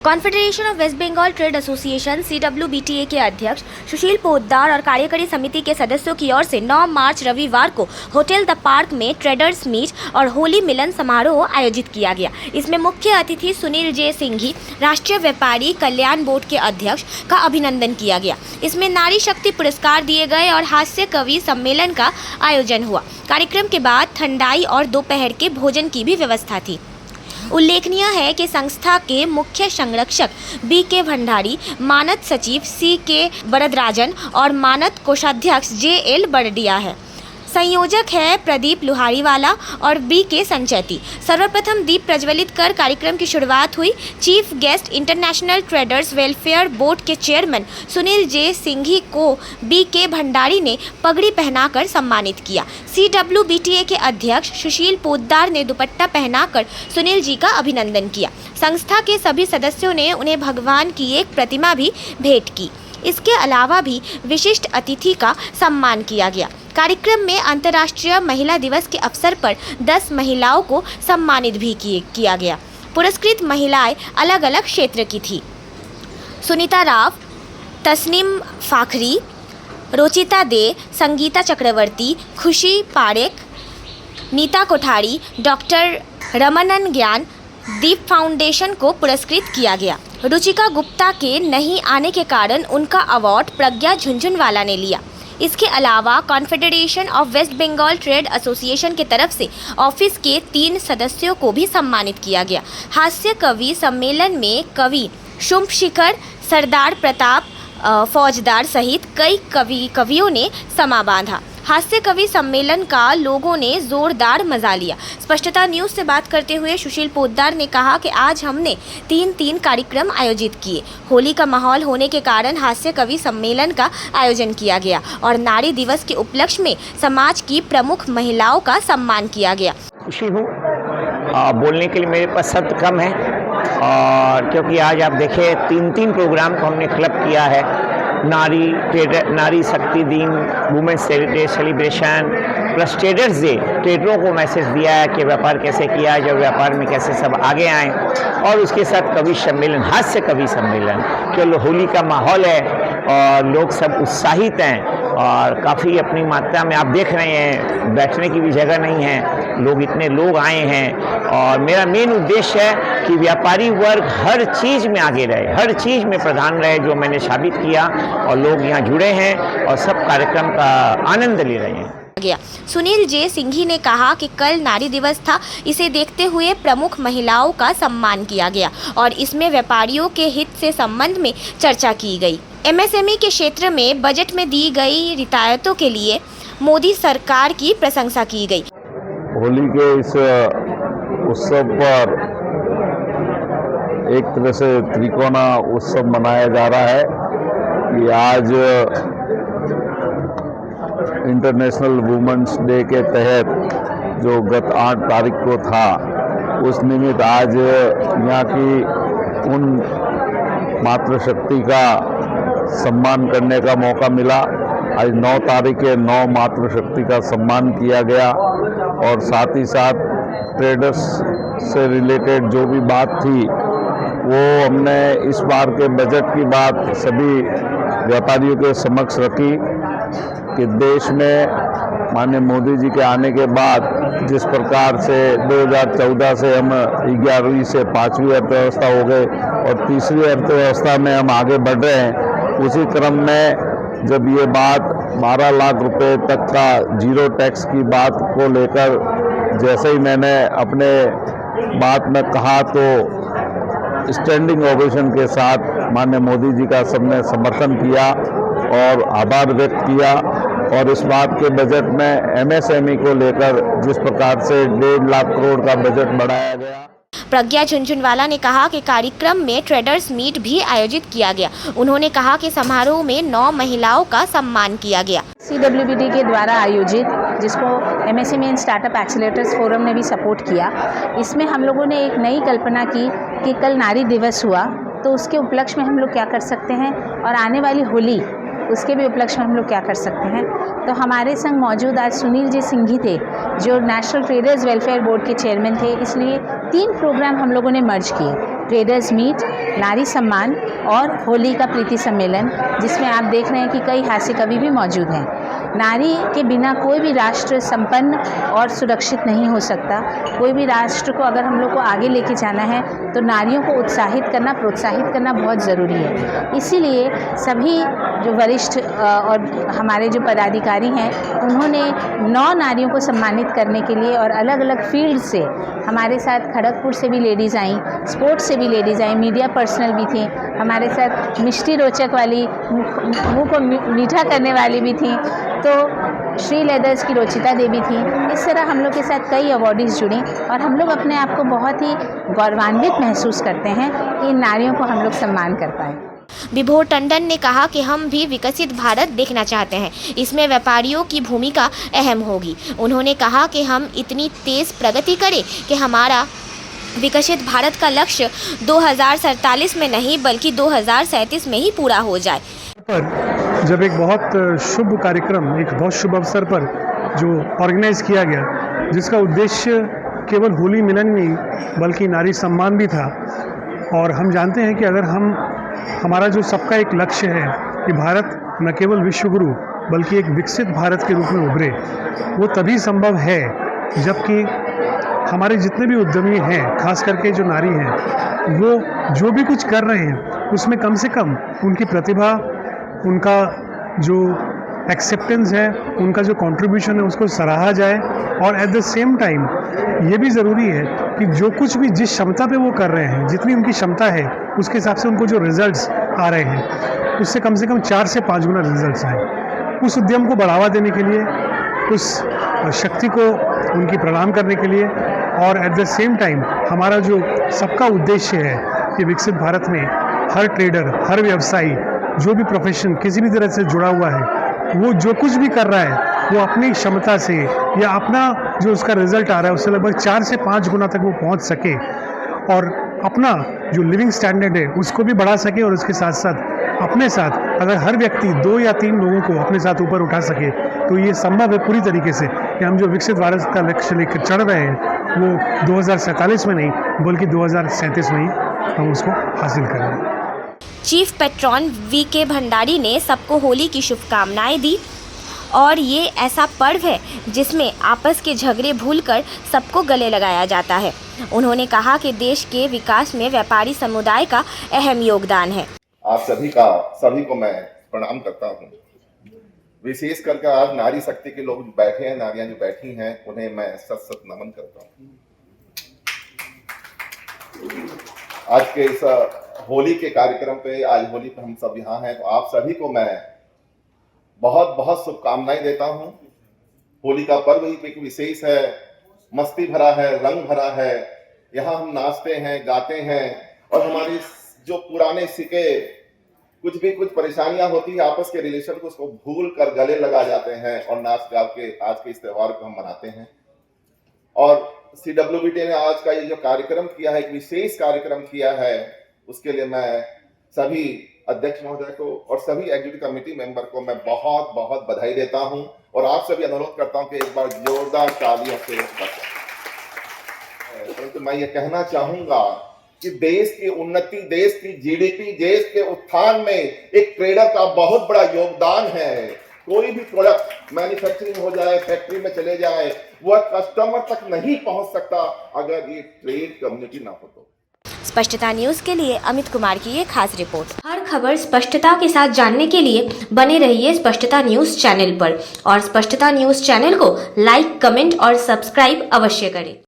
Confederation of West Bengal trade association CWBTA के अध्यक्ष सुशील पोद्दार और कार्यकारी समिति के सदस्यों की ओर से 9 मार्च रविवार को होटल द पार्क में ट्रेडर्स मीट और होली मिलन समारोह आयोजित किया गया। इसमें मुख्य अतिथि सुनील जे सिंघी, राष्ट्रीय व्यापारी कल्याण बोर्ड के अध्यक्ष, का अभिनंदन किया गया। इसमें नारी शक्ति पुरस्कार दिए गए और हास्य कवि सम्मेलन का आयोजन हुआ। कार्यक्रम के बाद ठंडाई और दोपहर के भोजन की भी व्यवस्था थी। उल्लेखनीय है कि संस्था के मुख्य संरक्षक BK भंडारी, मानद सचिव CK बरदराजन और मानद कोषाध्यक्ष JL बरडिया है। संयोजक है प्रदीप लुहारीवाला और BK संचैती। सर्वप्रथम दीप प्रज्वलित कर कार्यक्रम की शुरुआत हुई। Chief guest international traders welfare board के चेयरमैन सुनील जे सिंघी को BK भंडारी ने पगड़ी पहनाकर सम्मानित किया। CWBTA के अध्यक्ष सुशील पोद्दार ने दुपट्टा पहनाकर सुनील जी का अभिनंदन किया। संस्था के सभी सदस्यों ने उन्हें भगवान की एक प्रतिमा भी भेंट की। इसके अलावा भी विशिष्ट अतिथि का सम्मान किया गया। कार्यक्रम में अंतर्राष्ट्रीय महिला दिवस के अवसर पर 10 महिलाओं को सम्मानित भी किया गया। पुरस्कृत महिलाएं अलग अलग क्षेत्र की थी। सुनीता राव, तस्नीम फाखरी, रोचिता दे, संगीता चक्रवर्ती, खुशी पारेख, नीता कोठारी, डॉक्टर रमनन ज्ञान दीप फाउंडेशन को पुरस्कृत किया गया। रुचिका गुप्ता के नहीं आने के कारण उनका अवार्ड प्रज्ञा झुंझुनवाला ने लिया। इसके अलावा confederation of West Bengal trade association की तरफ से ऑफिस के 3 सदस्यों को भी सम्मानित किया गया। हास्य कवि सम्मेलन में कवि शुंभशिखर, सरदार प्रताप फौजदार सहित कई कवियों ने समा बांधा। हास्य कवि सम्मेलन का लोगों ने जोरदार मजा लिया। स्पष्टता न्यूज़ से बात करते हुए सुशील पोद्दार ने कहा कि आज हमने 3 कार्यक्रम आयोजित किए। होली का माहौल होने के कारण हास्य कवि सम्मेलन का आयोजन किया गया और नारी दिवस के उपलक्ष्य में समाज की प्रमुख महिलाओं का सम्मान किया गया। खुशी हूँ, बोलने के लिए मेरे पास शब्द कम है, और क्योंकि आज आप देखें 3 प्रोग्राम को हमने क्लब किया है। नारी शक्ति दिन, women's day celebration plus traders day. ट्रेडरों को मैसेज दिया है कि व्यापार कैसे किया है, जो व्यापार में कैसे सब आगे आएँ, और उसके साथ कवि सम्मेलन, हास्य कवि सम्मेलन। क्योंकि होली का माहौल है और लोग सब उत्साहित हैं और काफ़ी अपनी मात्रा में आप देख रहे हैं, बैठने की भी जगह नहीं है, लोग इतने लोग आए हैं। और मेरा मेन उद्देश्य है कि व्यापारी वर्ग हर चीज़ में आगे रहे, हर चीज़ में प्रधान रहे, जो मैंने साबित किया, और लोग यहाँ जुड़े हैं और सब कार्यक्रम का आनंद ले रहे हैं। गया। सुनील जे सिंघी ने कहा कि कल नारी दिवस था, इसे देखते हुए प्रमुख महिलाओं का सम्मान किया गया और इसमें व्यापारियों के हित से संबंध में चर्चा की गई। MSME के क्षेत्र में बजट में दी गई रियायतों के लिए मोदी सरकार की प्रशंसा की गई। होली के इस उत्सव पर एक तरह से त्रिकोणा उत्सव मनाया जा रहा है कि आज इंटरनेशनल वुमेन्स डे के तहत जो गत 8 तारीख को था, उस निमित्त आज यहाँ की उन मातृशक्ति का सम्मान करने का मौका मिला। आज 9 तारीख के 9 मातृशक्ति का सम्मान किया गया और साथ ही साथ ट्रेडर्स से रिलेटेड जो भी बात थी वो हमने इस बार के बजट की बात सभी व्यापारियों के समक्ष रखी कि देश में माननीय मोदी जी के आने के बाद जिस प्रकार से 2014 से हम 11वीं से 5वीं अर्थव्यवस्था हो गए और तीसरी अर्थव्यवस्था में हम आगे बढ़ रहे हैं, उसी क्रम में जब ये बात 12 लाख रुपए तक का जीरो टैक्स की बात को लेकर जैसे ही मैंने अपने बात में कहा, तो स्टैंडिंग ओवेशन के साथ माननीय मोदी जी का सबने समर्थन किया और आभार व्यक्त किया। और इस बात के बजट में MSME को लेकर जिस प्रकार से 1.5 लाख करोड़ का बजट बढ़ाया गया। प्रज्ञा झुंझुनवाला ने कहा कि कार्यक्रम में ट्रेडर्स मीट भी आयोजित किया गया। उन्होंने कहा कि समारोह में 9 महिलाओं का सम्मान किया गया। CWBTA के द्वारा आयोजित, जिसको MSME एंड स्टार्टअप एक्सीलरेटर्स फोरम ने भी सपोर्ट किया, इसमें हम लोगों ने एक नई कल्पना की कि कल नारी दिवस हुआ, तो उसके उपलक्ष्य में हम लोग क्या कर सकते हैं, और आने वाली होली उसके भी उपलक्ष्य में हम लोग क्या कर सकते हैं। तो हमारे संग मौजूद आज सुनील जी सिंघी थे, जो नेशनल ट्रेडर्स वेलफेयर बोर्ड के चेयरमैन थे, इसलिए 3 प्रोग्राम हम लोगों ने मर्ज किए। ट्रेडर्स मीट, नारी सम्मान और होली का प्रीति सम्मेलन, जिसमें आप देख रहे हैं कि कई हास्य कवि भी मौजूद हैं। नारी के बिना कोई भी राष्ट्र संपन्न और सुरक्षित नहीं हो सकता। कोई भी राष्ट्र को अगर हम लोग को आगे लेके जाना है तो नारियों को उत्साहित करना, प्रोत्साहित करना बहुत ज़रूरी है। इसीलिए सभी जो वरिष्ठ और हमारे जो पदाधिकारी हैं, उन्होंने 9 नारियों को सम्मानित करने के लिए और अलग अलग फील्ड से हमारे साथ खड़गपुर से भी लेडीज़ आईं, स्पोर्ट्स से भी लेडीज़ आईं, मीडिया पर्सनल भी थी हमारे साथ, मिष्टी रोचक वाली, मुँह को मीठा करने वाली भी थी, तो श्री लेदर्स की रुचिता देवी थी। इस तरह हम लोग के साथ कई अवॉर्डीज़ जुड़ी और हम लोग अपने आप को बहुत ही गौरवान्वित महसूस करते हैं कि इन नारियों को हम लोग सम्मान कर पाए। विभोर टंडन ने कहा कि हम भी विकसित भारत देखना चाहते हैं, इसमें व्यापारियों की भूमिका अहम होगी। उन्होंने कहा कि हम इतनी तेज़ प्रगति करें कि हमारा विकसित भारत का लक्ष्य 2047 में नहीं बल्कि 2037 में ही पूरा हो जाए। पर जब एक बहुत शुभ कार्यक्रम, एक बहुत शुभ अवसर पर जो ऑर्गेनाइज किया गया, जिसका उद्देश्य केवल होली मिलन नहीं बल्कि नारी सम्मान भी था, और हम जानते हैं कि अगर हमारा जो सबका एक लक्ष्य है कि भारत न केवल विश्वगुरु बल्कि एक विकसित भारत के रूप में उभरे, वो तभी संभव है जबकि हमारे जितने भी उद्यमी हैं, खास करके जो नारी हैं, वो जो भी कुछ कर रहे हैं उसमें कम से कम उनकी प्रतिभा, उनका जो एक्सेप्टेंस है, उनका जो कंट्रीब्यूशन है, उसको सराहा जाए। और एट द सेम टाइम ये भी ज़रूरी है कि जो कुछ भी जिस क्षमता पे वो कर रहे हैं, जितनी उनकी क्षमता है, उसके हिसाब से उनको जो रिजल्ट्स आ रहे हैं उससे कम 4 से 5 गुना रिजल्ट्स आए। उस उद्यम को बढ़ावा देने के लिए, उस शक्ति को उनकी प्रणाम करने के लिए, और एट द सेम टाइम हमारा जो सबका उद्देश्य है कि विकसित भारत में हर ट्रेडर, हर व्यवसायी, जो भी प्रोफेशन किसी भी तरह से जुड़ा हुआ है, वो जो कुछ भी कर रहा है वो अपनी क्षमता से या अपना जो उसका रिजल्ट आ रहा है उससे लगभग 4 से 5 गुना तक वो पहुंच सके और अपना जो लिविंग स्टैंडर्ड है उसको भी बढ़ा सके, और उसके साथ साथ अपने साथ अगर हर व्यक्ति 2 या 3 लोगों को अपने साथ ऊपर उठा सके तो ये संभव है पूरी तरीके से कि हम जो विकसित भारत का लक्ष्य लेकर चढ़ रहे हैं वो 2047 में नहीं बल्कि 2037 में ही हम उसको हासिल करेंगे। चीफ पेट्रॉन वीके भंडारी ने सबको होली की शुभकामनाएं दी और ये ऐसा पर्व है जिसमें आपस के झगड़े भूलकर सबको गले लगाया जाता है। उन्होंने कहा कि देश के विकास में व्यापारी समुदाय का अहम योगदान है। आप सभी को मैं प्रणाम करता हूँ। विशेष करके आज नारी शक्ति के लोग बैठे हैं, नारियां जो बैठी हैं, उन्हें मैं सत नमन करता हूँ। आज के इस होली के कार्यक्रम पे, आज होली पे हम सब यहाँ हैं, तो आप सभी को मैं बहुत बहुत शुभकामनाएं देता हूँ। होली का पर्व ही एक विशेष है, मस्ती भरा है, रंग भरा है। यहाँ हम नाचते हैं, गाते हैं और हमारी जो पुराने सिक्के, कुछ परेशानियां होती है आपस के रिलेशन को, उसको भूल कर गले लगा जाते हैं और नाच गा के आज के इस त्योहार को हम मनाते हैं। और CWBT ने आज का ये जो कार्यक्रम किया है, एक विशेष कार्यक्रम किया है, उसके लिए मैं सभी अध्यक्ष महोदय को और सभी एग्जीक्यूटिव कमेटी मेंबर को मैं बहुत बहुत बधाई देता हूं और आप सभी अनुरोध करता हूं कि एक बार जोरदार तालियों से परंतु मैं ये कहना चाहूंगा कि देश की उन्नति, देश की GDP, देश के उत्थान में एक ट्रेडर का बहुत बड़ा योगदान है। कोई भी प्रोडक्ट मैन्युफैक्चरिंग हो जाए, फैक्ट्री में चले जाए, वह कस्टमर तक नहीं पहुंच सकता अगर ये ट्रेड कम्युनिटी ना हो तो। स्पष्टता न्यूज के लिए अमित कुमार की ये खास रिपोर्ट। हर खबर स्पष्टता के साथ जानने के लिए बने रहिए स्पष्टता न्यूज चैनल पर और स्पष्टता न्यूज चैनल को लाइक, कमेंट और सब्सक्राइब अवश्य करें।